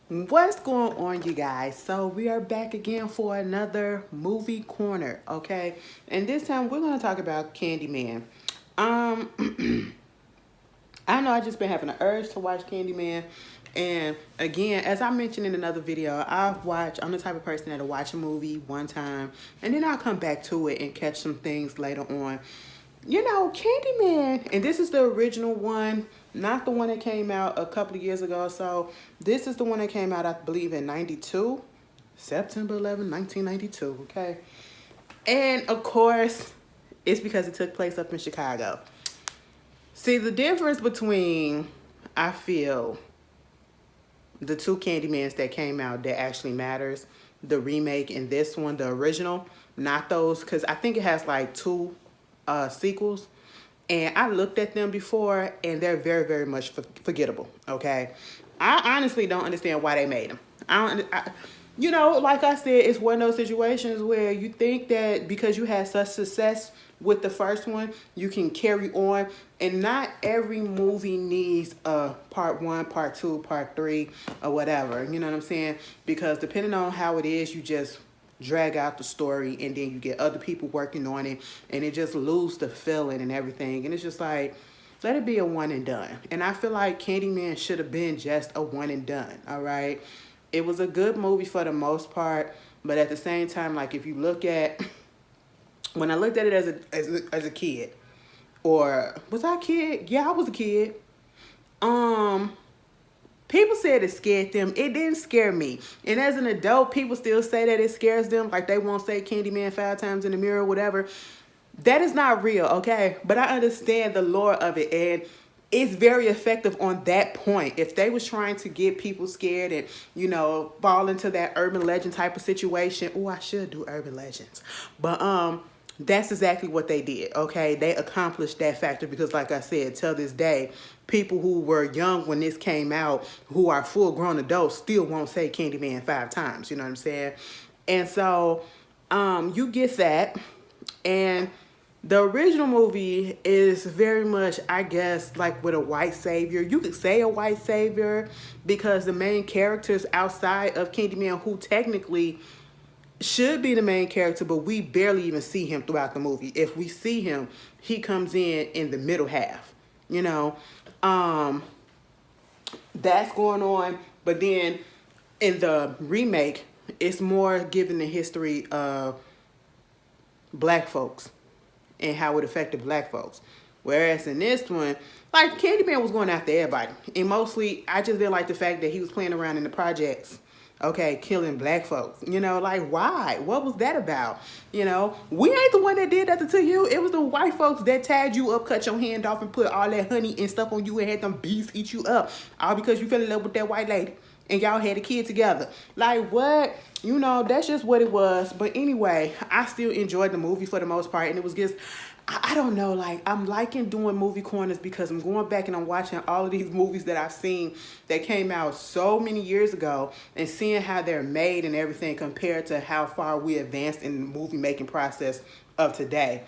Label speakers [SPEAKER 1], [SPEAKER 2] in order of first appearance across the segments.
[SPEAKER 1] What's going on, you guys? So we are back again for another movie corner, okay? And this time we're gonna talk about Candyman. Um, I know I just been having an urge to watch Candyman, and again, as I mentioned in another video, I'm the type of person that'll watch a movie one time, and then I'll come back to it and catch some things later on. You know, Candyman, and this is the original one, not the one that came out a couple of years ago. So this is the one that came out, I believe, in 92, September 11, 1992, okay? And of course, it's because it took place up in Chicago. See, the difference between, I feel, the two Candymans that came out that actually matters, the remake and this one, the original, not those, because I think it has like two sequels. And I looked at them before, and they're very, very much forgettable. Okay, I honestly don't understand why they made them. Like I said, it's one of those situations where you think that because you had such success with the first one, you can carry on, and not every movie needs a part one, part two, part three, or whatever. You know what I'm saying? Because depending on how it is, you just drag out the story, and then you get other people working on it, and it just lose the feeling and everything. And it's just like, let it be a one and done. And I feel like Candyman should have been just a one and done. All right, it was a good movie for the most part, but at the same time, like if you look at when I looked at it as a kid, or was I a kid? Yeah, I was a kid. Um, People said it scared them. It didn't scare me. And as an adult, people still say that it scares them. Like they won't say Candyman 5 times in the mirror or whatever. That is not real, okay? But I understand the lore of it, and it's very effective on that point. If they was trying to get people scared and, fall into that urban legend type of situation. Oh, I should do urban legends. But that's exactly what they did, okay? They accomplished that factor because, like I said, till this day, people who were young when this came out, who are full-grown adults, still won't say Candyman 5 times, you know what I'm saying? And so you get that, and the original movie is very much, I guess, like with a white savior. You could say a white savior because the main characters outside of Candyman, who technically should be the main character, but we barely even see him throughout the movie. If we see him, he comes in the middle half, you know. Um, that's going on. But then in the remake, it's more given the history of black folks and how it affected black folks. Whereas in this one, like Candyman was going after everybody. And mostly I just didn't like the fact that he was playing around in the projects. Okay, killing black folks. Like why? What was that about? We ain't the one that did that to you. It was the white folks that tied you up, cut your hand off, and put all that honey and stuff on you and had them bees eat you up. All because you fell in love with that white lady and y'all had a kid together. Like what? That's just what it was. But anyway, I still enjoyed the movie for the most part, and it was just, I don't know, like I'm liking doing movie corners because I'm going back and I'm watching all of these movies that I've seen that came out so many years ago and seeing how they're made and everything compared to how far we advanced in the movie making process of today.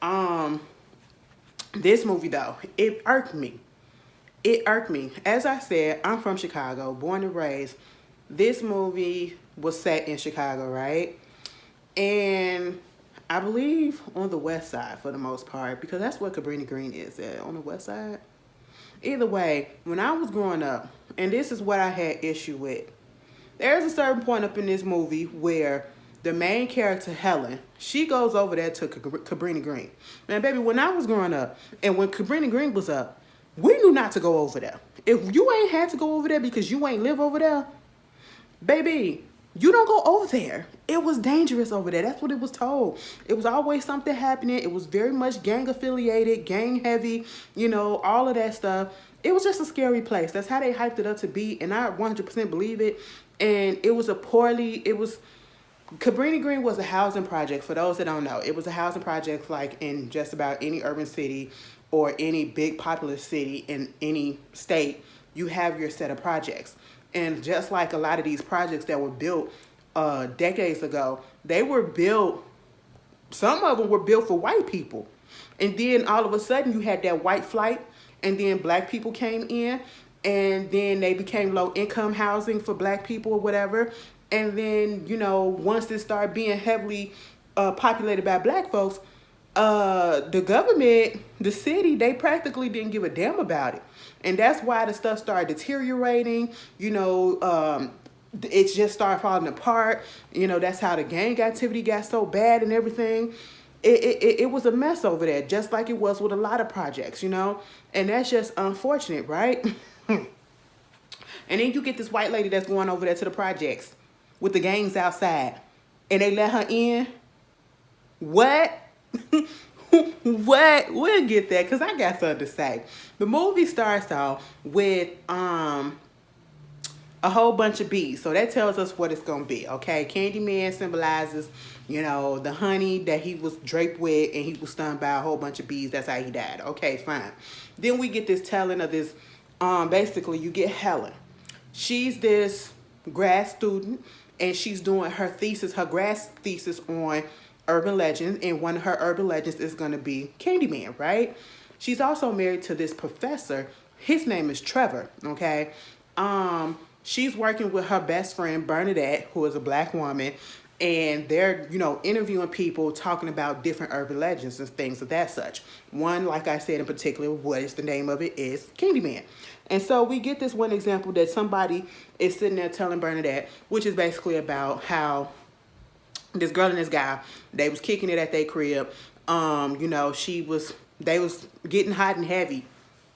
[SPEAKER 1] Um, this movie though, it irked me. It irked me. As I said, I'm from Chicago, born and raised. This movie was set in Chicago, right? And I believe on the west side for the most part, because that's what Cabrini Green is at, on the west side. Either way, when I was growing up, and this is what I had issue with, there's a certain point up in this movie where the main character, Helen, she goes over there to Cabrini Green. Man, baby, when I was growing up, and when Cabrini Green was up, we knew not to go over there. If you ain't had to go over there because you ain't live over there, baby, you don't go over there. It was dangerous over there. That's what it was told. It was always something happening. It was very much gang affiliated, gang heavy, all of that stuff. It was just a scary place. That's how they hyped it up to be, and I 100% believe it. And it was Cabrini Green was a housing project. For those that don't know, it was a housing project like in just about any urban city or any big populous city in any state. You have your set of projects. And just like a lot of these projects that were built decades ago, they were built, some of them were built for white people. And then all of a sudden you had that white flight, and then black people came in, and then they became low income housing for black people or whatever. And then, you know, once it started being heavily populated by black folks, the government, the city, they practically didn't give a damn about it. And that's why the stuff started deteriorating. You know, it just started falling apart. You know, that's how the gang activity got so bad and everything. It was a mess over there, just like it was with a lot of projects, you know? And that's just unfortunate, right? And then you get this white lady that's going over there to the projects with the gangs outside, and they let her in. What? What? We'll get that because I got something to say. The movie starts off with a whole bunch of bees. So that tells us what it's going to be, okay? Candyman symbolizes, you know, the honey that he was draped with and he was stung by a whole bunch of bees. That's how he died. Okay, fine. Then we get this telling of this, basically you get Helen. She's this grad student and she's doing her thesis, her grad thesis on urban legends, and one of her urban legends is going to be Candyman, right? She's also married to this professor. His name is Trevor, okay? She's working with her best friend, Bernadette, who is a black woman, and they're, you know, interviewing people, talking about different urban legends and things of that such. One, like I said in particular, what is the name of it, is Candyman. And so we get this one example that somebody is sitting there telling Bernadette, which is basically about how this girl and this guy, they was kicking it at their crib. You know, they was getting hot and heavy,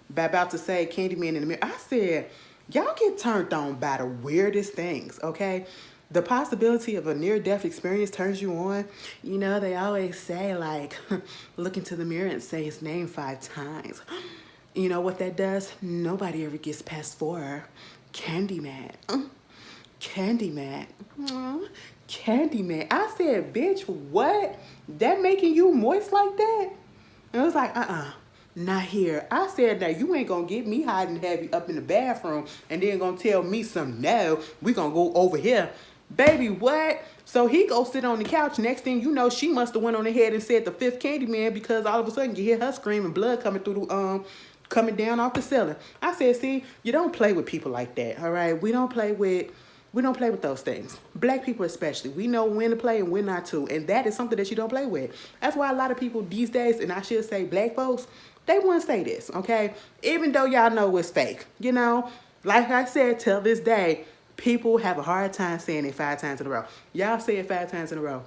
[SPEAKER 1] about to say Candyman in the mirror. I said, y'all get turned on by the weirdest things, okay? The possibility of a near-death experience turns you on. You know, they always say, like, look into the mirror and say his name 5 times. You know what that does? Nobody ever gets past 4. Candyman. Candyman. Candyman. I said, bitch, what? That making you moist like that? And it was like, not here. I said, now you ain't gonna get me hot and heavy up in the bathroom and then gonna tell me some, no, we gonna go over here. Baby, what? So he go sit on the couch. Next thing you know, she must have went on ahead and said the 5th Candyman, because all of a sudden you hear her screaming, blood coming through the coming down off the ceiling. I said, see, you don't play with people like that, all right? We don't play with those things. Black people especially. We know when to play and when not to. And that is something that you don't play with. That's why a lot of people these days, and I should say black folks, they wouldn't say this, okay? Even though y'all know it's fake. You know, like I said, till this day, people have a hard time saying it 5 times in a row. Y'all say it 5 times in a row.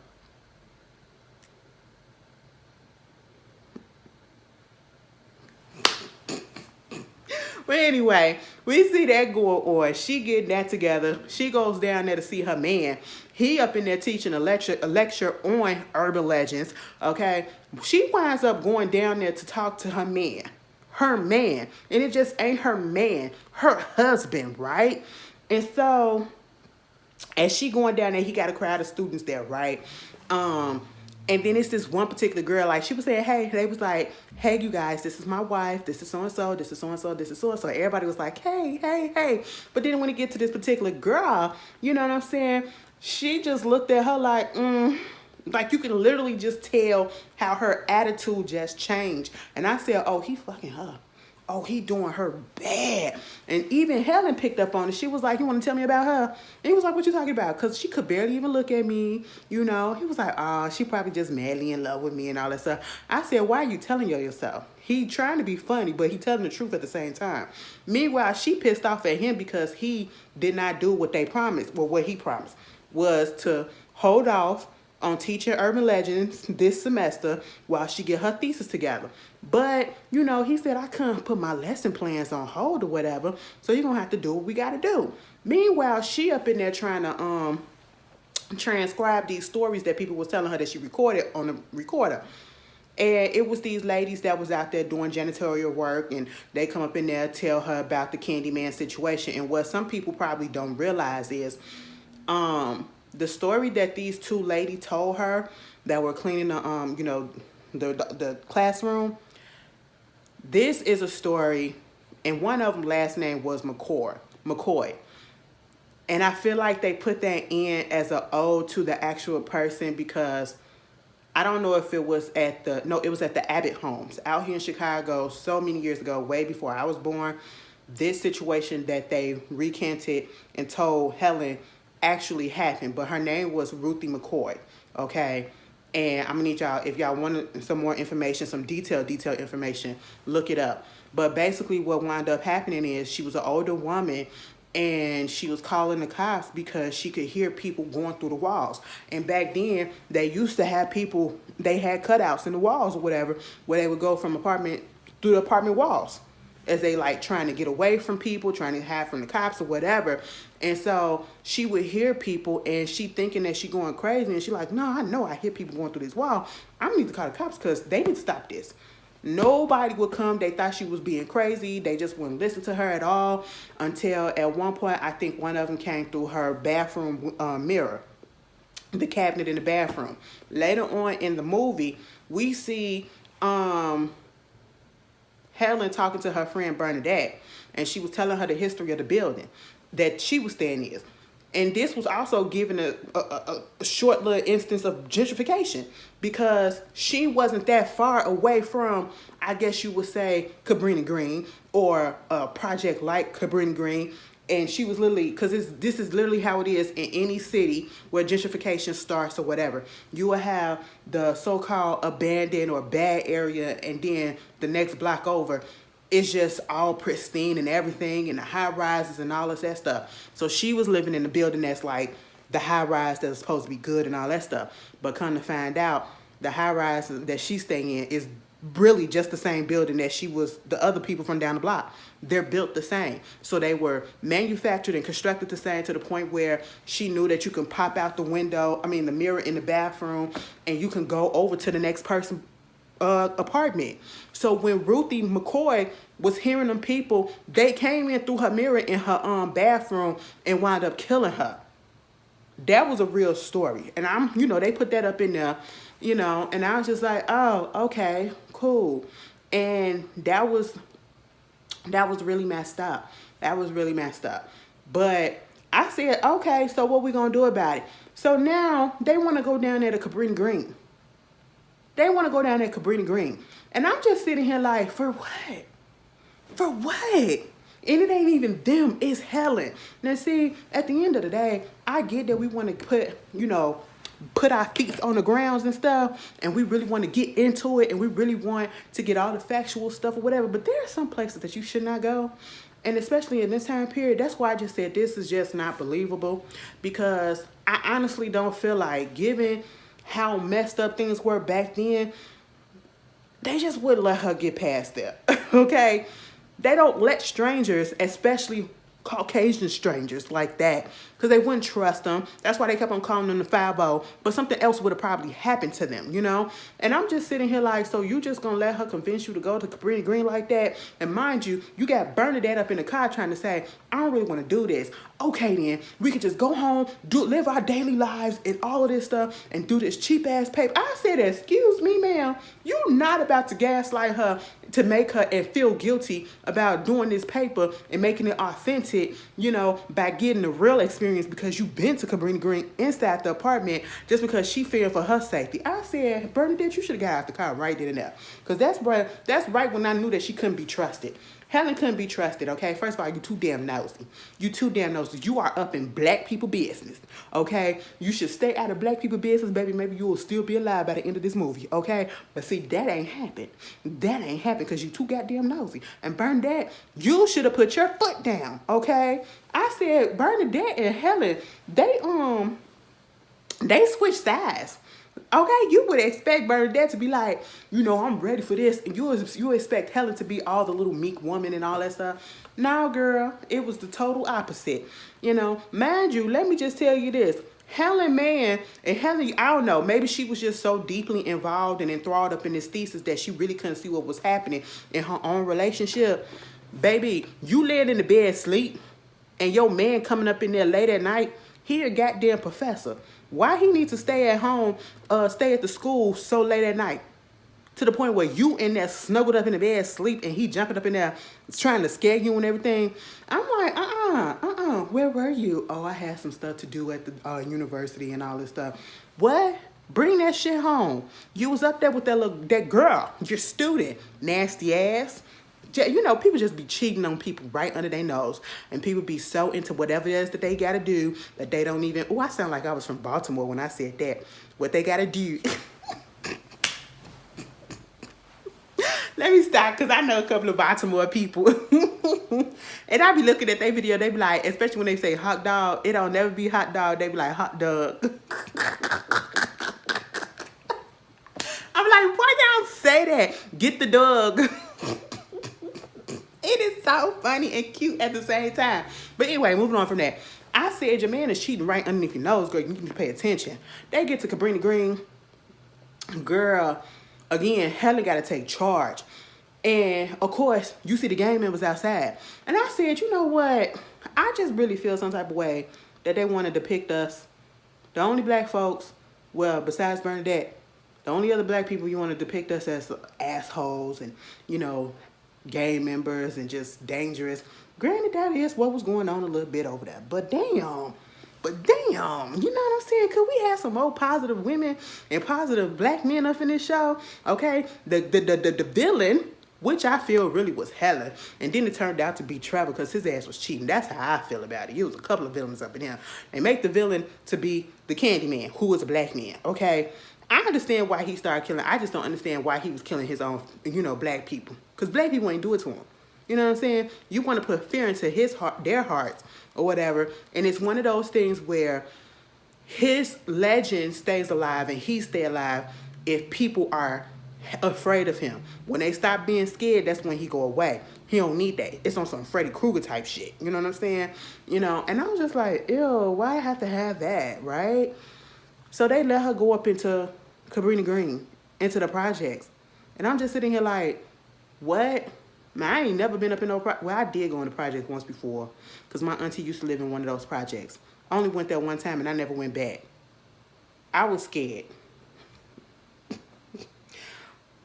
[SPEAKER 1] But anyway, we see that going on. She getting that together. She goes down there to see her man. He up in there teaching a lecture on urban legends. Okay, she winds up going down there to talk to her man. Her man, and it just ain't her man, her husband, right? And so, as she going down there, he got a crowd of students there, right? And then it's this one particular girl, like she was saying, hey, they was like, hey, you guys, this is my wife, this is so-and-so, this is so-and-so, this is so-and-so. Everybody was like, hey, hey, hey. But then when it get to this particular girl, you know what I'm saying? She just looked at her like, like you can literally just tell how her attitude just changed. And I said, oh, he fucking her. Oh, he doing her bad. And even Helen picked up on it. She was like, you want to tell me about her? And he was like, what you talking about? Because she could barely even look at me, you know. He was like, oh, she probably just madly in love with me and all that stuff. I said, why are you telling yourself? He trying to be funny, but he telling the truth at the same time. Meanwhile, she pissed off at him because he did not do what they promised. Well, what he promised was to hold off on teaching urban legends this semester while she get her thesis together. But, you know, he said, I couldn't put my lesson plans on hold or whatever, so you're going to have to do what we got to do. Meanwhile, she up in there trying to transcribe these stories that people was telling her that she recorded on the recorder. And it was these ladies that was out there doing janitorial work, and they come up in there, tell her about the Candyman situation. And what some people probably don't realize is the story that these 2 ladies told her that were cleaning the, you know, the classroom. This is a story, and one of them last name was McCoy. And I feel like they put that in as an ode to the actual person, because I don't know if it was at the, no, it was at the Abbott homes out here in Chicago so many years ago, way before I was born. this situation that they recanted and told Helen actually happened. But her name was Ruthie McCoy. Okay. And I'm gonna need y'all, if y'all want some more information, some detailed information, look it up. But basically what wound up happening is she was an older woman and she was calling the cops because she could hear people going through the walls. And back then, they used to have people, they had cutouts in the walls or whatever, where they would go from apartment through the apartment walls as they like trying to get away from people, trying to hide from the cops or whatever. And so she would hear people and she thinking that she going crazy. And she like, no, I know I hear people going through this wall. I need to call the cops because they need to stop this. Nobody would come. They thought she was being crazy. They just wouldn't listen to her at all until at one point, I think one of them came through her bathroom mirror, the cabinet in the bathroom. Later on in the movie, we see Helen talking to her friend Bernadette, and she was telling her the history of the building that she was staying in. And this was also given a short little instance of gentrification because she wasn't that far away from, I guess you would say, Cabrini Green or a project like Cabrini Green. And she was literally, because this is literally how it is in any city where gentrification starts or whatever. You will have the so-called abandoned or bad area, and then the next block over, it's just all pristine and everything, and the high rises and all of that stuff. So she was living in a building that's like the high rise that's supposed to be good and all that stuff. But come to find out, the high rise that she's staying in is really just the same building that she was, the other people from down the block. They're built the same. So they were manufactured and constructed the same to the point where she knew that you can pop out the window, the mirror in the bathroom, and you can go over to the next person apartment. So when Ruthie McCoy was hearing them people, they came in through her mirror in her bathroom and wound up killing her. That was a real story. And they put that up in there, and I was just like, oh, okay, cool. And that was really messed up. That was really messed up. But I said, okay, so what we gonna do about it? So now they want to go down there to Cabrini Green. They want to go down there to Cabrini Green. And I'm just sitting here like, for what? For what? And it ain't even them, it's Helen. Now see, at the end of the day, I get that we want to put our feet on the grounds and stuff, and we really want to get into it, and we really want to get all the factual stuff or whatever, but there are some places that you should not go. And especially in this time period, that's why I just said this is just not believable, because I honestly don't feel like, given how messed up things were back then, they just wouldn't let her get past there. Okay? They don't let strangers, especially Caucasian strangers like that, because they wouldn't trust them. That's why they kept on calling them the 5-0, but something else would have probably happened to them, And I'm just sitting here like, so you just gonna let her convince you to go to Cabrini Green like that? And mind you, you got Bernadette up in the car trying to say, I don't really want to do this. Okay then, we could just go home, live our daily lives and all of this stuff and do this cheap ass paper. I said, excuse me, ma'am, you're not about to gaslight her to make her and feel guilty about doing this paper and making it authentic, by getting the real experience because you've been to Cabrini Green inside the apartment just because she fearing for her safety. I said, Bernadette, you should have got out the car right then and there. Because that's right when I knew that she couldn't be trusted. Helen couldn't be trusted, okay? First of all, you too damn nosy. You too damn nosy. You are up in black people business, okay? You should stay out of black people business, baby. Maybe you will still be alive by the end of this movie, okay? But see, that ain't happened. That ain't happened because you too goddamn nosy. And Bernadette, you should have put your foot down, okay? I said Bernadette and Helen, they switched sides. Okay, you would expect Bernadette to be like, I'm ready for this. And you expect Helen to be all the little meek woman and all that stuff. No, girl, it was the total opposite. Mind you, let me just tell you this. Helen, I don't know, maybe she was just so deeply involved and enthralled up in this thesis that she really couldn't see what was happening in her own relationship. Baby, you laying in the bed sleep and your man coming up in there late at night, he a goddamn professor. Why he needs to stay at home, stay at the school so late at night? To the point where you in there snuggled up in the bed, sleep, and he jumping up in there trying to scare you and everything. I'm like, where were you? Oh, I had some stuff to do at the university and all this stuff. What? Bring that shit home. You was up there with that girl, your student, nasty ass. You know, people just be cheating on people right under their nose. And people be so into whatever it is that they got to do that they don't even... Oh, I sound like I was from Baltimore when I said that. What they got to do... Let me stop, because I know a couple of Baltimore people. And I be looking at their video, they be like, especially when they say hot dog, it don't never be hot dog. They be like, hot dog. I'm like, why y'all say that? Get the dog. It is so funny and cute at the same time. But anyway, moving on from that. I said your man is cheating right underneath your nose, girl. You need to pay attention. They get to Cabrini Green. Girl, again, Helen got to take charge. And, of course, you see the gang members outside. And I said, you know what? I just really feel some type of way that they want to depict us. The only black folks, well, besides Bernadette, the only other black people you want to depict us as assholes and, you know, gang members and just dangerous. Granted, that is what was going on a little bit over there. But damn, you know what I'm saying? Could we have some more positive women and positive black men up in this show? Okay, the villain, which I feel really was Helen, and then it turned out to be Trevor because his ass was cheating. That's how I feel about it. It was a couple of villains up in here. They make the villain to be the Candyman, who was a black man. Okay, I understand why he started killing. I just don't understand why he was killing his own, you know, black people. Because black people ain't do it to him. You know what I'm saying? You want to put fear into his heart, their hearts, or whatever. And it's one of those things where his legend stays alive and he stay alive if people are afraid of him. When they stop being scared, that's when he go away. He don't need that. It's on some Freddy Krueger type shit. You know what I'm saying? You know, and I was just like, ew, why I have to have that, right? So they let her go up into Cabrini Green, into the projects. And I'm just sitting here like, what? Man, I ain't never been up in no well, I did go in the project once before because my auntie used to live in one of those projects. I only went there one time and I never went back. I was scared.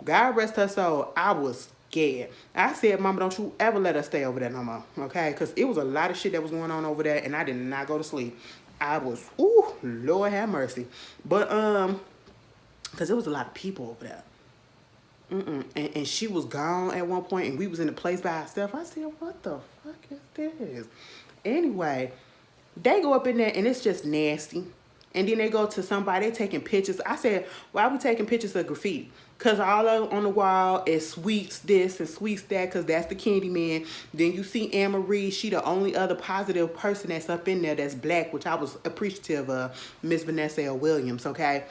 [SPEAKER 1] God rest her soul, I was scared. I said, Mama, don't you ever let us stay over there no more, okay? Because it was a lot of shit that was going on over there and I did not go to sleep. I was, ooh, Lord have mercy. But, because there was a lot of people over there. And she was gone at one point and we was in the place by ourselves. I said, what the fuck is this? Anyway, they go up in there and it's just nasty. And then they go to somebody, they taking pictures. I said, why are we taking pictures of graffiti? Because all on the wall is sweets this and sweets that because that's the Candyman. Then you see Anne-Marie. She the only other positive person that's up in there that's black, which I was appreciative of, Miss Vanessa L. Williams, okay?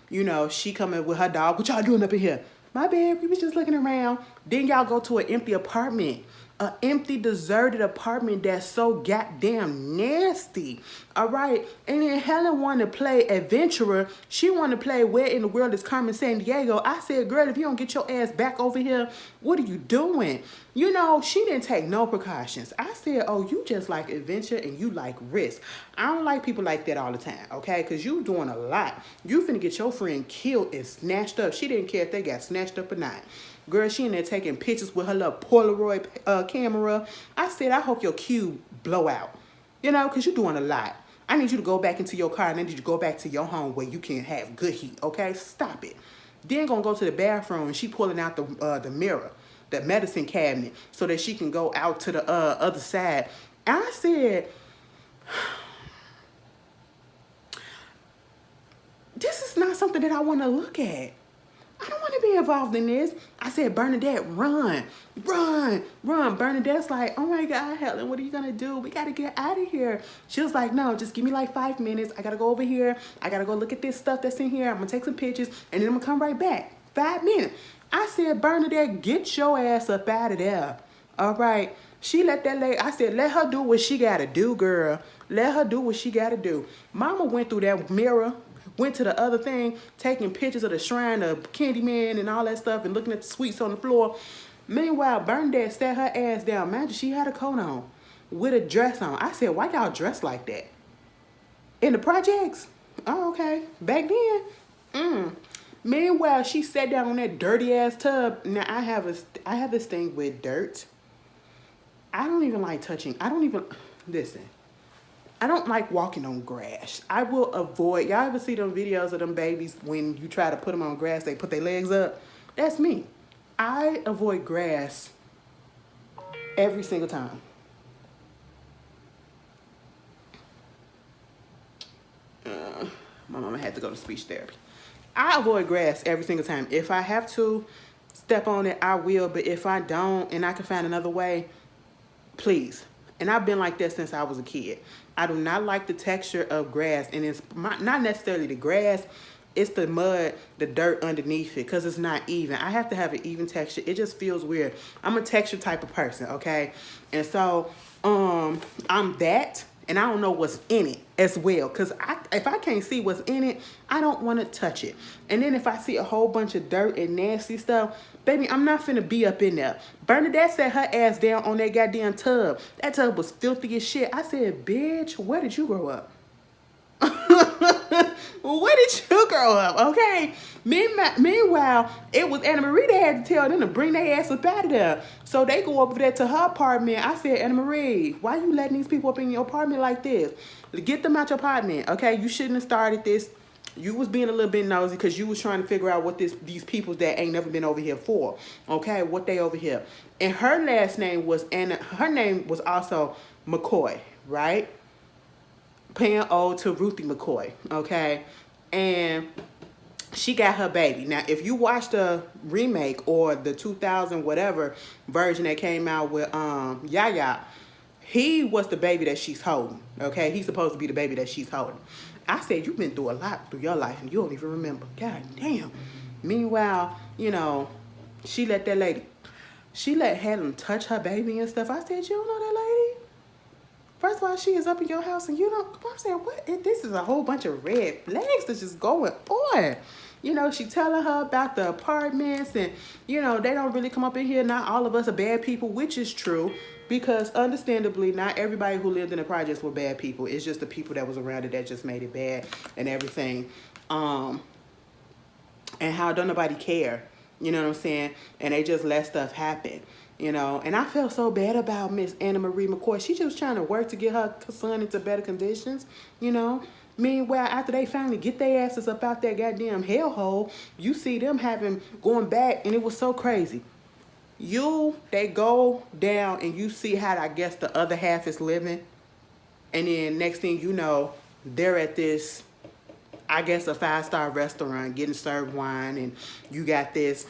[SPEAKER 1] You know, she coming with her dog. What y'all doing up in here? My bad, we was just looking around. Then y'all go to an empty apartment. An empty, deserted apartment that's so goddamn nasty. All right? And then Helen wanted to play adventurer. She wanted to play Where in the World is Carmen Sandiego. I said, girl, if you don't get your ass back over here, what are you doing? You know, she didn't take no precautions. I said, oh, you just like adventure and you like risk. I don't like people like that all the time, okay? Because you doing a lot. You finna get your friend killed and snatched up. She didn't care if they got snatched up or not. Girl, she in there taking pictures with her little Polaroid camera. I said, I hope your cube blow out. You know, because you're doing a lot. I need you to go back into your car and I need you to go back to your home where you can have good heat, okay? Stop it. Then gonna go to the bathroom and she pulling out the mirror, the medicine cabinet, so that she can go out to the other side. And I said, this is not something that I want to look at. I don't want to be involved in this. I said, Bernadette, run, run, run. Bernadette's like, oh my God, Helen, what are you going to do? We got to get out of here. She was like, no, just give me like 5 minutes. I got to go over here. I got to go look at this stuff that's in here. I'm going to take some pictures and then I'm going to come right back. 5 minutes. I said, Bernadette, get your ass up out of there. All right. She let that lady, I said, let her do what she got to do, girl. Let her do what she got to do. Mama went through that mirror. Went to the other thing, taking pictures of the shrine of Candyman and all that stuff and looking at the sweets on the floor. Meanwhile, Bernadette sat her ass down. Imagine she had a coat on with a dress on. I said, why y'all dress like that? In the projects? Oh, okay. Back then? Meanwhile, she sat down on that dirty ass tub. Now, I have this thing with dirt. I don't even like touching. Listen. I don't like walking on grass. I will avoid, y'all ever see them videos of them babies when you try to put them on grass, they put their legs up? That's me. I avoid grass Every single time. My mama had to go to speech therapy. I avoid grass every single time. If I have to step on it, I will. But if I don't and I can find another way, please. And I've been like that since I was a kid. I do not like the texture of grass. And it's not necessarily the grass. It's the mud, the dirt underneath it, because it's not even. I have to have an even texture. It just feels weird. I'm a texture type of person, okay? And so I'm that, and I don't know what's in it as well, because if I can't see what's in it, I don't want to touch it. And then if I see a whole bunch of dirt and nasty stuff, baby, I'm not finna be up in there. Bernadette sat her ass down on that goddamn tub. That tub was filthy as shit. I said, bitch, where did you grow up? Where did you grow up? Okay. Meanwhile, it was Anna Marie that had to tell them to bring their ass up out of there. So they go over there to her apartment. I said, Anna Marie, why you letting these people up in your apartment like this? Get them out your apartment. Okay, you shouldn't have started this. You was being a little bit nosy because you was trying to figure out what these people that ain't never been over here for. Okay, what they over here. And her last name was Anna. Her name was also McCoy, right? Paying ode to Ruthie McCoy, okay? And she got her baby. Now, if you watch the remake or the 2000 whatever version that came out with Yaya, he was the baby that she's holding, okay? He's supposed to be the baby that she's holding. I said, you've been through a lot through your life and you don't even remember. God damn. Meanwhile, you know, she let Helen touch her baby and stuff. I said, you don't know that lady? First of all, she is up in your house and you don't. I'm saying, what? This is a whole bunch of red flags that's just going on. You know, she telling her about the apartments and, you know, they don't really come up in here. Not all of us are bad people, which is true. Because understandably, not everybody who lived in the projects were bad people. It's just the people that was around it that just made it bad and everything. And how don't nobody care. You know what I'm saying? And they just let stuff happen. You know, and I felt so bad about Miss Anna Marie McCoy. She just trying to work to get her son into better conditions, you know. Meanwhile, after they finally get their asses up out that goddamn hellhole, you see them going back, and it was so crazy. They go down, and you see how, I guess, the other half is living. And then next thing you know, they're at this, I guess, a 5-star restaurant getting served wine, and you got this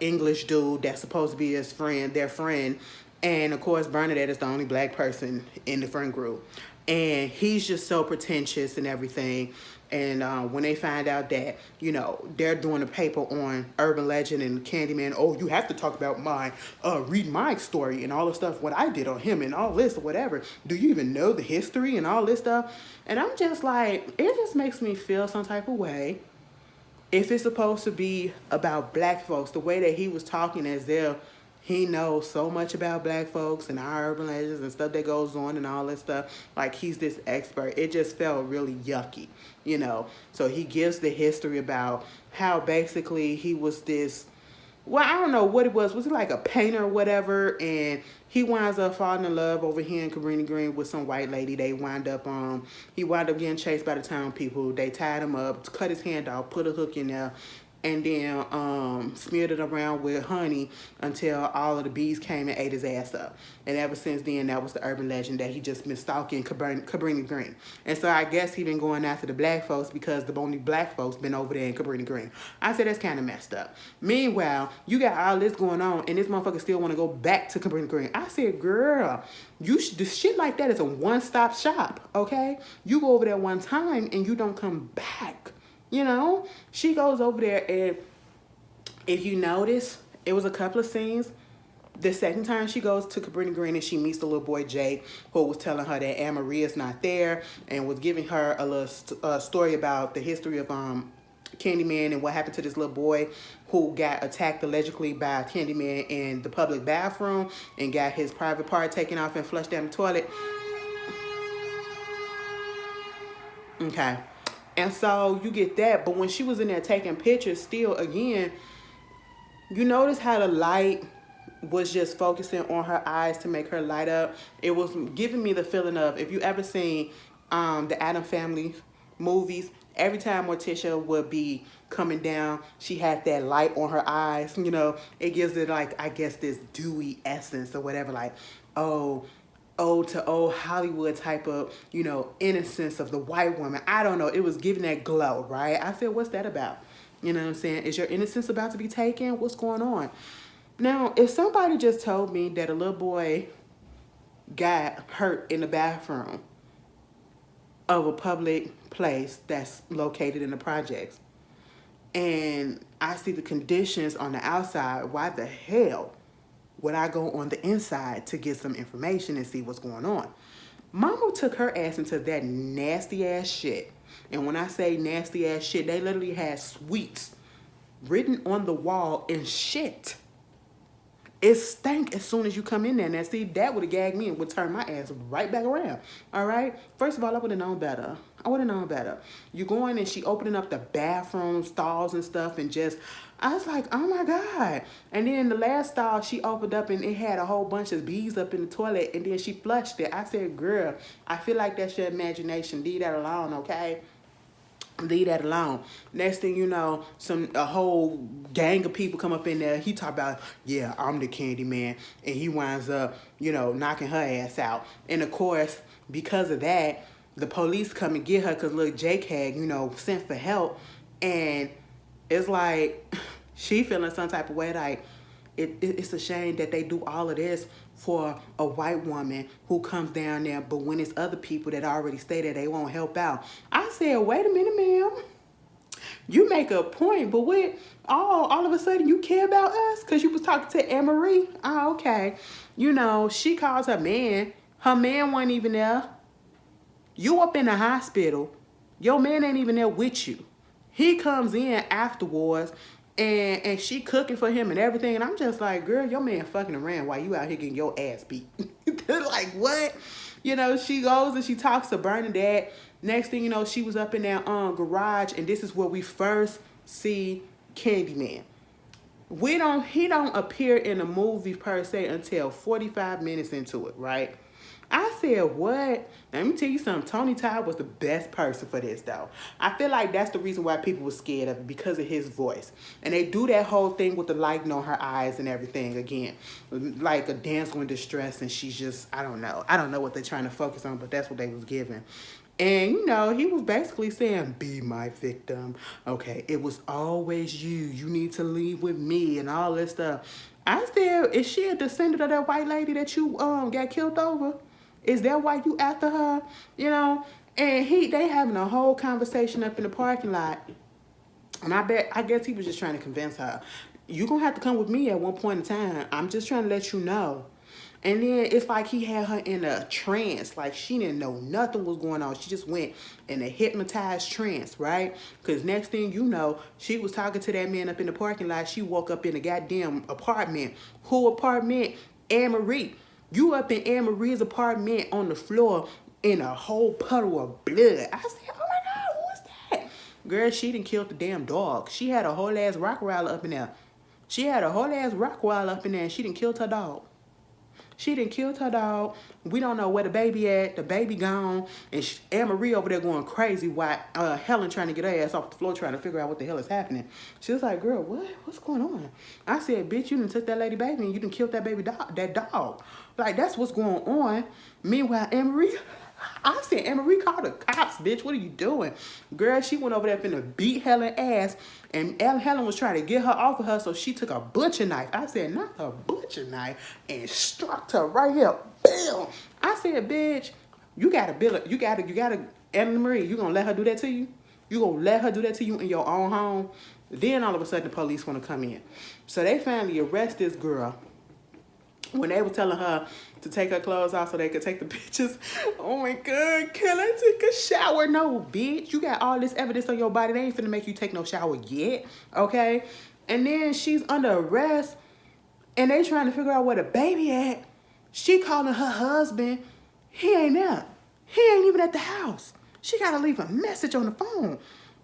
[SPEAKER 1] English dude that's supposed to be their friend, and of course Bernadette is the only black person in the friend group, and he's just so pretentious and everything. And when they find out that, you know, they're doing a paper on urban legend and Candyman, oh, you have to talk about read my story and all the stuff, what I did on him and all this or whatever. Do you even know the history and all this stuff? And I'm just like, it just makes me feel some type of way. If it's supposed to be about black folks, the way that he was talking as if he knows so much about black folks and our urban legends and stuff that goes on and all this stuff, like he's this expert, it just felt really yucky, you know. So he gives the history about how basically he was this, well, I don't know what it was. Was he like a painter or whatever? And he winds up falling in love over here in Cabrini Green with some white lady. He wound up getting chased by the town people. They tied him up, cut his hand off, put a hook in there, and then smeared it around with honey until all of the bees came and ate his ass up. And ever since then, that was the urban legend that he just been stalking Cabrini Green. And so I guess he been going after the black folks because the only black folks been over there in Cabrini Green. I said, that's kind of messed up. Meanwhile, you got all this going on, and this motherfucker still want to go back to Cabrini Green. I said, girl, this shit like that is a one-stop shop, okay? You go over there one time, and you don't come back. You know, she goes over there, and if you notice, it was a couple of scenes. The second time she goes to Cabrini Green and she meets the little boy Jay, who was telling her that Anne Marie is not there, and was giving her a little story about the history of Candyman and what happened to this little boy who got attacked allegedly by Candyman in the public bathroom and got his private part taken off and flushed down the toilet. Okay. And so you get that, but when she was in there taking pictures, still, again, you notice how the light was just focusing on her eyes to make her light up. It was giving me the feeling of, if you ever seen the Addams Family movies, Every time Morticia would be coming down, she had that light on her eyes. It gives it like, I guess, this dewy essence or whatever. Like, oh, old to old Hollywood type of, innocence of the white woman. I don't know. It was giving that glow, right? I said, what's that about? You know what I'm saying? Is your innocence about to be taken? What's going on? Now, if somebody just told me that a little boy got hurt in the bathroom of a public place that's located in the projects, and I see the conditions on the outside, why the hell would I go on the inside to get some information and see what's going on? Mama took her ass into that nasty ass shit. And when I say nasty ass shit, they literally had sweets written on the wall and shit. It stank as soon as you come in there. Now, see, that would have gagged me and would turn my ass right back around. All right? First of all, I would have known better. You go in and she opening up the bathroom stalls and stuff and just, I was like, oh my God. And then the last stall she opened up and it had a whole bunch of bees up in the toilet and then she flushed it. I said, girl, I feel like that's your imagination. Leave that alone, okay? Leave that alone. Next thing you know, a whole gang of people come up in there. He talk about, yeah, I'm the Candyman, and he winds up, knocking her ass out. And of course, because of that, the police come and get her because look, Jake had, sent for help, and it's like she feeling some type of way, like it's a shame that they do all of this for a white woman who comes down there, but when it's other people that already stay there, they won't help out. I said, wait a minute, ma'am. You make a point, but what, all of a sudden you care about us? Because you was talking to Anne-Marie? Oh, okay. She calls her man. Her man wasn't even there. You up in the hospital. Your man ain't even there with you. He comes in afterwards and she cooking for him and everything. And I'm just like, girl, your man fucking around while you out here getting your ass beat. Like, what? She goes and she talks to Bernadette. Next thing you know, she was up in that garage. And this is where we first see Candyman. He don't appear in the movie per se until 45 minutes into it, right? I said, what? Let me tell you something. Tony Todd was the best person for this, though. I feel like that's the reason why people were scared of it, because of his voice. And they do that whole thing with the lighting on her eyes and everything again. Like a damsel in distress, and she's just, I don't know. I don't know what they're trying to focus on, but that's what they was giving. And, he was basically saying, be my victim. Okay, it was always you. You need to leave with me and all this stuff. I said, is she a descendant of that white lady that you got killed over? Is that why you after her? And they having a whole conversation up in the parking lot. And I guess he was just trying to convince her. You're going to have to come with me at one point in time. I'm just trying to let you know. And then it's like he had her in a trance. Like she didn't know nothing was going on. She just went in a hypnotized trance, right? Because next thing you know, she was talking to that man up in the parking lot. She woke up in a goddamn apartment. Who apartment? Anne-Marie. You up in Anne-Marie's apartment on the floor in a whole puddle of blood. I said, oh my God, who is that? Girl, she done killed the damn dog. She had a whole ass Rottweiler up in there. She and she done killed her dog. We don't know where the baby at. The baby gone. And Anne-Marie over there going crazy while Helen trying to get her ass off the floor trying to figure out what the hell is happening. She was like, girl, what? What's going on? I said, bitch, you done took that lady baby and you done killed that baby dog, that dog. Like, that's what's going on. Meanwhile, Anne-Marie, I said, Anne-Marie, called the cops, bitch. What are you doing? Girl, she went over there finna beat Helen ass, and Helen was trying to get her off of her, so she took a butcher knife. I said, not a butcher knife, and struck her right here. Bam! I said, bitch, you gotta, Anne-Marie, you gonna let her do that to you? You gonna let her do that to you in your own home? Then all of a sudden the police wanna come in. So they finally arrest this girl. When they were telling her to take her clothes off so they could take the pictures, oh my God, can I take a shower? No, bitch, you got all this evidence on your body. They ain't finna make you take no shower yet, okay? And then she's under arrest, and they trying to figure out where the baby at. She calling her husband. He ain't there. He ain't even at the house. She gotta leave a message on the phone.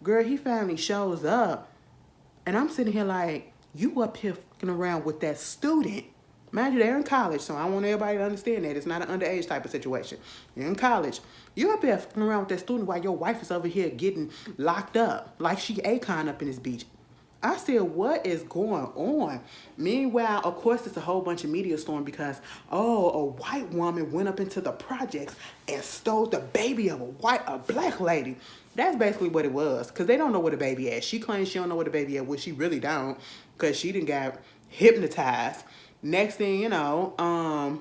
[SPEAKER 1] Girl, he finally shows up, and I'm sitting here like, you up here fucking around with that student Mind you, they're in college, so I want everybody to understand that. It's not an underage type of situation. You're in college. You up there fucking around with that student while your wife is over here getting locked up like she Akon up in this beach. I said, what is going on? Meanwhile, of course, it's a whole bunch of media storm because, oh, a white woman went up into the projects and stole the baby of a black lady. That's basically what it was, because they don't know where the baby is. She claims she don't know where the baby is, which she really don't, because she done got hypnotized. Next thing you know,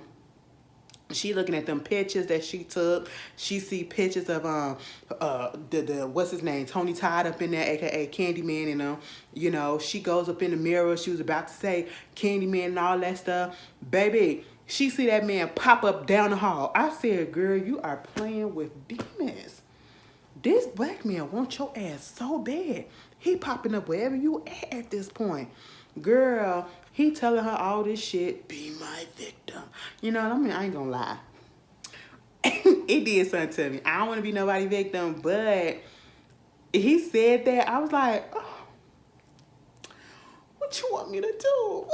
[SPEAKER 1] she looking at them pictures that she took. She see pictures of the what's his name, Tony Todd up in there, aka Candyman, and you know, she goes up in the mirror. She was about to say Candyman and all that stuff. Baby, she see that man pop up down the hall. I said, girl, you are playing with demons. This black man wants your ass so bad. He popping up wherever you at this point. Girl, he telling her all this shit. Be my victim. You know what I mean? I ain't gonna lie. It did something to me. I don't want to be nobody victim, but he said that. I was like, oh, what you want me to do?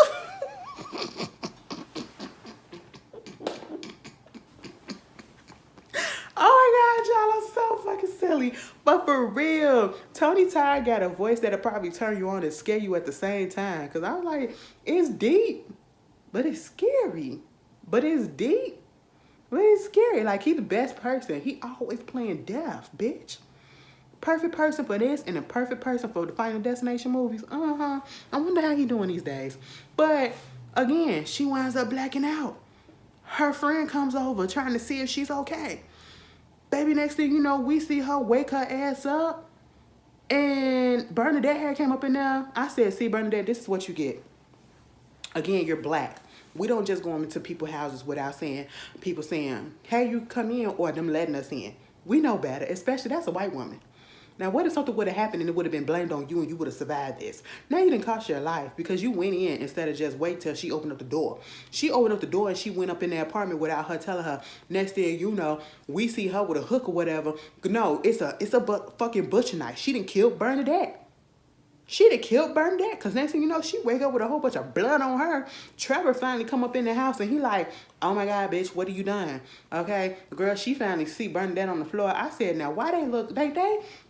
[SPEAKER 1] Oh my God, y'all are so fucking silly. But for real, Tony Todd got a voice that'll probably turn you on and scare you at the same time. Because I was like, it's deep, but it's scary. But it's deep, but it's scary. Like, he the best person. He always playing death, bitch. Perfect person for this and a perfect person for the Final Destination movies. I wonder how he doing these days. But again, she winds up blacking out. Her friend comes over trying to see if she's okay. Baby, next thing you know, we see her wake her ass up. And Bernadette had came up in there. I said, see, Bernadette, this is what you get. Again, you're black. We don't just go into people's houses without people saying, hey, you come in, or them letting us in. We know better, especially that's a white woman. Now, what if something would have happened and it would have been blamed on you and you would have survived this? Now you didn't cost your life because you went in instead of just wait till she opened up the door. She opened up the door and she went up in the apartment without her telling her. Next thing you know, we see her with a hook or whatever. No, it's a fucking butcher knife. She done killed Bernadette. She done killed Bernadette, because next thing you know, she wake up with a whole bunch of blood on her. Trevor finally come up in the house, and he like, oh my God, bitch, what are you done? Okay, girl, she finally see Bernadette on the floor. I said, now, why they look,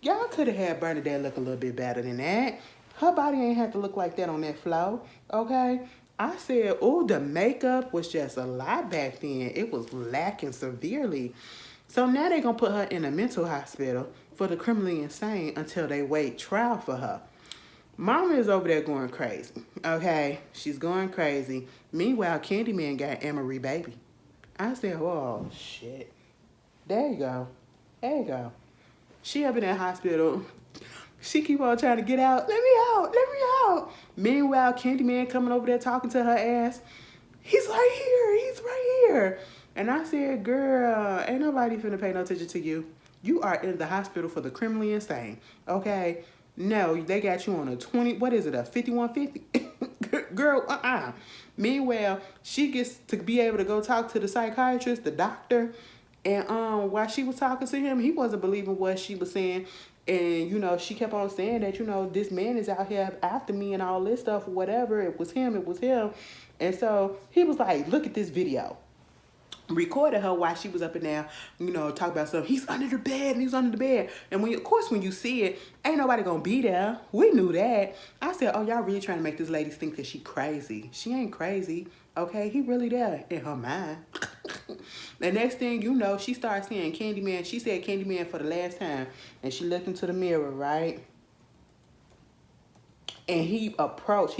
[SPEAKER 1] y'all could have had Bernadette look a little bit better than that. Her body ain't have to look like that on that floor, okay? I said, oh, the makeup was just a lot back then. It was lacking severely. So now they going to put her in a mental hospital for the criminally insane until they wait trial for her. Mama is over there going crazy, okay? She's going crazy. Meanwhile, Candyman got Anne-Marie baby. I said, oh, shit. There you go. There you go. She up in that hospital. She keep on trying to get out. Let me out. Let me out. Meanwhile, Candyman coming over there talking to her ass. He's right here. He's right here. And I said, girl, ain't nobody finna pay no attention to you. You are in the hospital for the criminally insane, okay? No, they got you on a 5150. Girl, Meanwhile, she gets to be able to go talk to the psychiatrist, the doctor, and while she was talking to him, he wasn't believing what she was saying. And, you know, she kept on saying that, you know, this man is out here after me and all this stuff, whatever. It was him. And so he was like, look at this video. Recorded her while she was up in there, you know, talk about something. He's under the bed and he's under the bed. And when when you see it, ain't nobody gonna be there. We knew that. I said, oh, y'all really trying to make this lady think that she crazy. She ain't crazy, okay? He really there in her mind. The next thing you know, she started seeing Candyman. She said Candyman for the last time. And she looked into the mirror, right? And he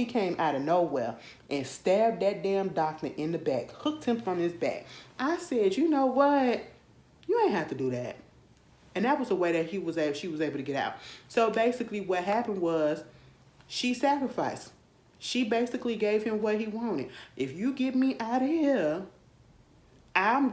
[SPEAKER 1] came out of nowhere and stabbed that damn doctor in the back, hooked him from his back. I said, you know what? You ain't have to do that. And that was the way that she was able to get out. So basically what happened was she sacrificed. She basically gave him what he wanted. If you get me out of here, I'll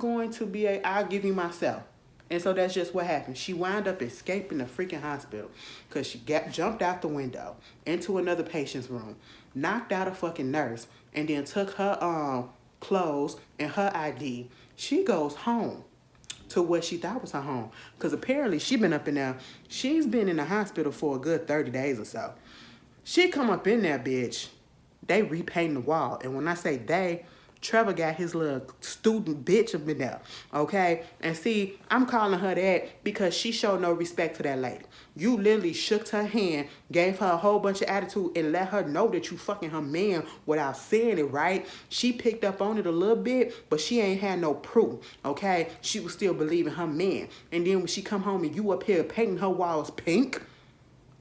[SPEAKER 1] give you myself. And so that's just what happened. She wound up escaping the freaking hospital because she jumped out the window into another patient's room, knocked out a fucking nurse, and then took her clothes and her ID. She goes home to what she thought was her home, because apparently she's been in the hospital for a good 30 days or so. She come up in there, bitch. They repainting the wall. And when I say they, Trevor got his little student bitch up in there, okay? And see, I'm calling her that because she showed no respect to that lady. You literally shook her hand, gave her a whole bunch of attitude, and let her know that you fucking her man without saying it, right? She picked up on it a little bit, but she ain't had no proof, okay? She was still believing her man. And then when she come home and you up here painting her walls pink,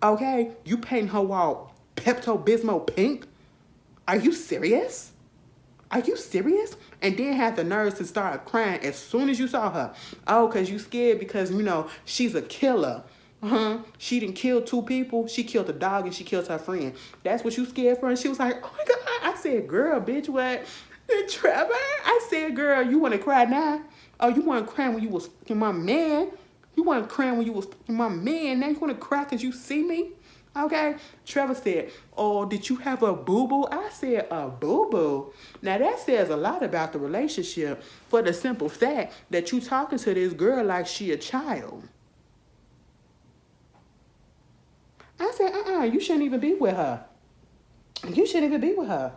[SPEAKER 1] okay? You painting her wall Pepto-Bismol pink? Are you serious? Are you serious? And then had the nerves to start crying as soon as you saw her. Oh, because you scared because, she's a killer. She didn't kill 2 people. She killed a dog and she killed her friend. That's what you scared for? And she was like, oh my God. I said, girl, bitch, what? Trevor? I said, girl, you want to cry now? Oh, you want to cry when you was my man? You want to cry when you was my man? Now you want to cry because you see me? Okay, Trevor said, oh, did you have a boo-boo? I said, a boo-boo? Now that says a lot about the relationship for the simple fact that you talking to this girl like she a child. I said, you shouldn't even be with her. You shouldn't even be with her.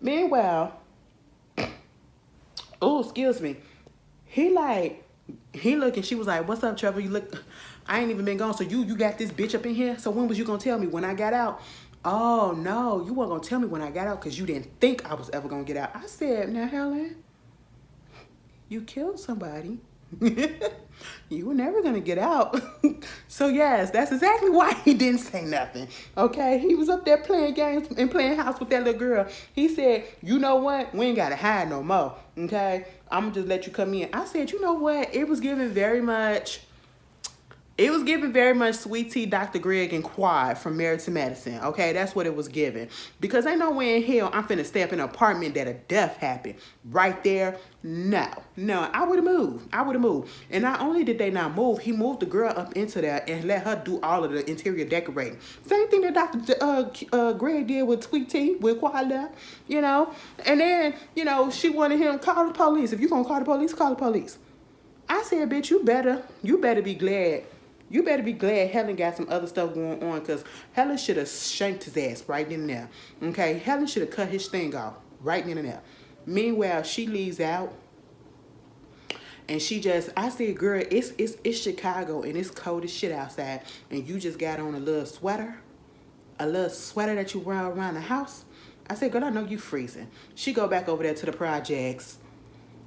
[SPEAKER 1] Meanwhile, oh, excuse me. He looking, she was like, what's up, Trevor? You look, I ain't even been gone. So you got this bitch up in here? So when was you gonna tell me? When I got out? Oh, no, you weren't gonna tell me when I got out because you didn't think I was ever gonna get out. I said, now, Helen, you killed somebody. You were never gonna get out. So yes, that's exactly why he didn't say nothing. Okay, he was up there playing games and playing house with that little girl. He said, you know what, we ain't gotta hide no more. Okay, I'm gonna just let you come in. I said, you know what, it was giving very much Sweet Tea, Dr. Greg, and Quad from Married to Medicine. Okay, that's what it was giving. Because ain't no way in hell I'm finna stay up in an apartment that a death happened. Right there, no, I would've moved. And not only did they not move, he moved the girl up into there and let her do all of the interior decorating. Same thing that Dr. Greg did with Sweet Tea, with Quad left, And then, she wanted him to call the police. If you gonna call the police, call the police. I said, bitch, you better be glad. You better be glad Helen got some other stuff going on because Helen should have shanked his ass right in there. Okay? Helen should have cut his thing off right in there. Meanwhile, she leaves out and I said, girl, it's Chicago and it's cold as shit outside and you just got on a little sweater that you wear around the house. I said, girl, I know you freezing. She go back over there to the projects.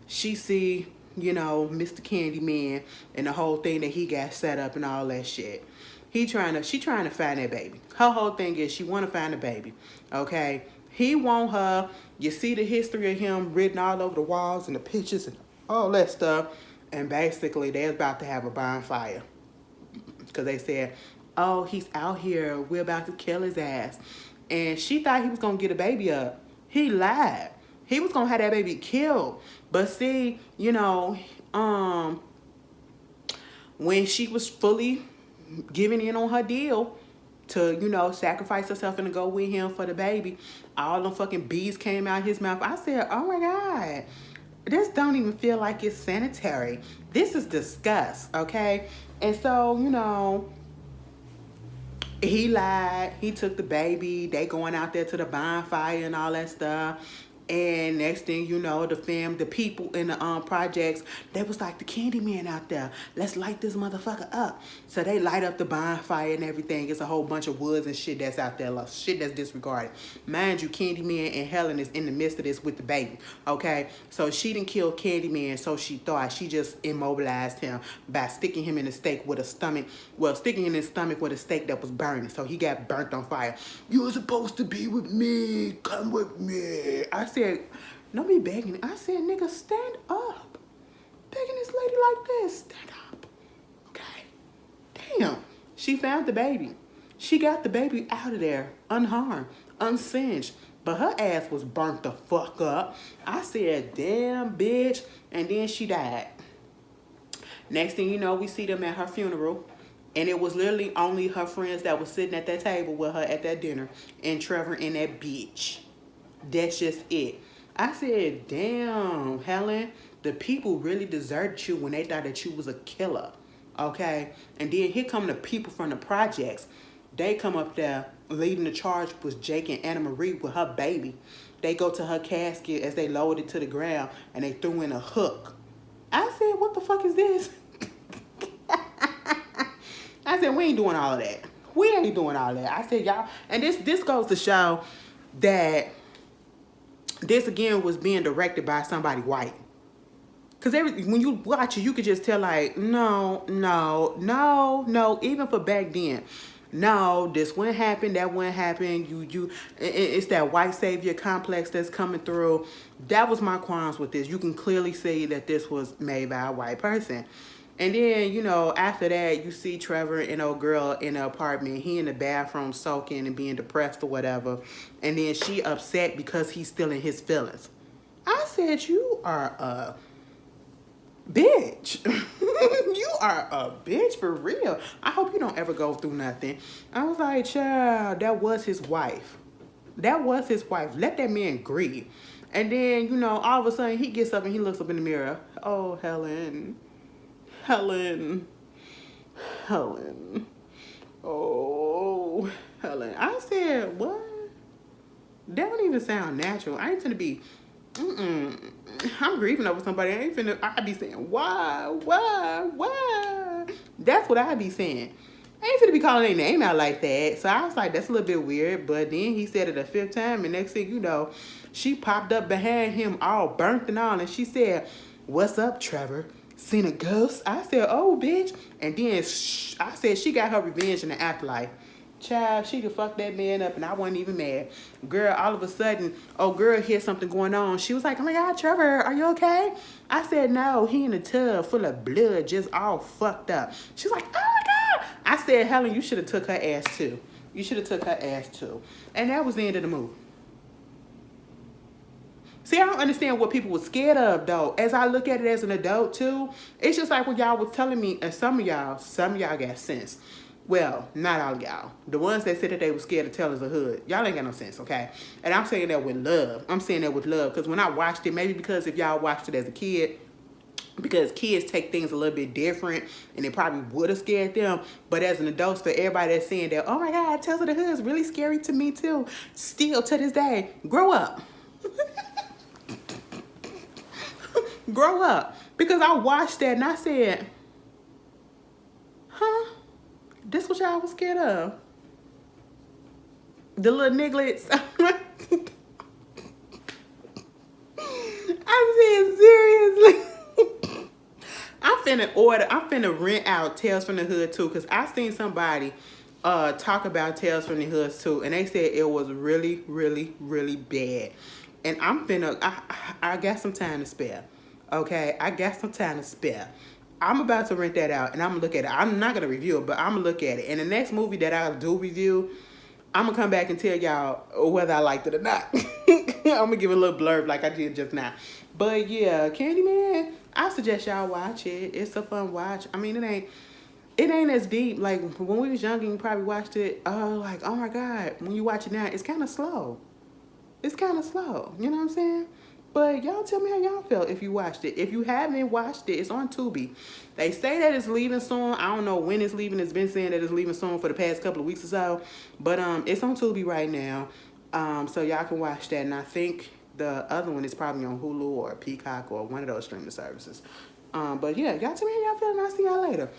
[SPEAKER 1] She see Mr. Candyman and the whole thing that he got set up and all that shit. She trying to find that baby. Her whole thing is she want to find the baby. Okay? He want her. You see the history of him written all over the walls and the pictures and all that stuff. And basically, they're about to have a bonfire. Because they said, oh, he's out here. We're about to kill his ass. And she thought he was going to get a baby up. He lied. He was going to have that baby killed. But see, when she was fully giving in on her deal to, sacrifice herself and to go with him for the baby, all them fucking bees came out his mouth. I said, oh my God, this don't even feel like it's sanitary. This is disgust, okay? And so, he lied. He took the baby. They going out there to the bonfire and all that stuff. And next thing you know, the people in the projects, they was like, the Candyman out there. Let's light this motherfucker up. So they light up the bonfire and everything. It's a whole bunch of woods and shit that's out there, like, shit that's disregarded. Mind you, Candyman and Helen is in the midst of this with the baby, okay? So she didn't kill Candyman, so she thought. She just immobilized him by sticking him in the stake with a stomach. Well, sticking in his stomach with a stake that was burning. So he got burnt on fire. You were supposed to be with me. Come with me. I said, no be begging. I said, nigga, stand up. Begging this lady like this. Stand up. Okay. Damn. She found the baby. She got the baby out of there unharmed, unsinged. But her ass was burnt the fuck up. I said, damn, bitch. And then she died. Next thing you know, we see them at her funeral. And it was literally only her friends that was sitting at that table with her at that dinner. And Trevor and that bitch. That's just it. I said, damn, Helen, the people really deserted you when they thought that you was a killer. Okay? And then here come the people from the projects. They come up there leading the charge with Jake and Anna Marie with her baby. they go to her casket as they lowered it to the ground and they threw in a hook. I said, what the fuck is this? I said, we ain't doing all of that. We ain't doing all that. I said, y'all, and this goes to show that this again was being directed by somebody white. Because when you watch it, you could just tell, like, no. Even for back then, no, this wouldn't happen, that wouldn't happen. It's that white savior complex that's coming through. That was my qualms with this. You can clearly see that this was made by a white person. And then, after that, you see Trevor and old girl in the apartment. He in the bathroom soaking and being depressed or whatever. And then she upset because he's still in his feelings. I said, you are a bitch. You are a bitch for real. I hope you don't ever go through nothing. I was like, child, that was his wife. That was his wife. Let that man grieve. And then, all of a sudden he gets up and he looks up in the mirror. Oh, Helen. Oh, Helen. I said, what? That don't even sound natural. I ain't finna be, I'm grieving over somebody. I be saying, why? That's what I be saying. I ain't finna be calling their name out like that. So I was like, that's a little bit weird. But then he said it a fifth time, and next thing you know, she popped up behind him all burnt and all, and she said, what's up, Trevor? Seen a ghost? I said, oh, bitch. And then I said she got her revenge in the afterlife. Child, she could fuck that man up, and I wasn't even mad. Girl, all of a sudden, girl hear something going on. She was like, oh my God, Trevor, are you okay? I said, no, he in a tub full of blood, just all fucked up. She's like, oh my God. I said, Helen, you should have took her ass too. And that was the end of the movie. See, I don't understand what people were scared of, though. As I look at it as an adult, too, it's just like what y'all was telling me, and some of y'all got sense. Well, not all y'all. The ones that said that they were scared to tell us the hood, y'all ain't got no sense, okay? And I'm saying that with love. Because when I watched it, maybe because if y'all watched it as a kid, because kids take things a little bit different, and it probably would have scared them. But as an adult, for everybody that's saying that, oh my God, Tales of the Hood is really scary to me, too. Still, to this day, grow up. Grow up. Because I watched that and I said, huh? This what y'all was scared of? The little nigglets. I said, seriously? I'm finna rent out Tales from the Hood too, because I seen somebody talk about Tales from the Hood too, and they said it was really, really, really bad. And I got some time to spare. Okay, I got some time to spare. I'm about to rent that out, and I'm going to look at it. I'm not going to review it, but I'm going to look at it. And the next movie that I do review, I'm going to come back and tell y'all whether I liked it or not. I'm going to give a little blurb like I did just now. But yeah, Candyman, I suggest y'all watch it. It's a fun watch. I mean, it ain't as deep. Like, when we was young and you probably watched it, like, oh my God. When you watch it now, it's kind of slow. You know what I'm saying? But y'all tell me how y'all felt if you watched it. If you haven't watched it, it's on Tubi. They say that it's leaving soon. I don't know when it's leaving. It's been saying that it's leaving soon for the past couple of weeks or so. But it's on Tubi right now. So y'all can watch that. And I think the other one is probably on Hulu or Peacock or one of those streaming services. But yeah, y'all tell me how y'all feel, and I'll see y'all later.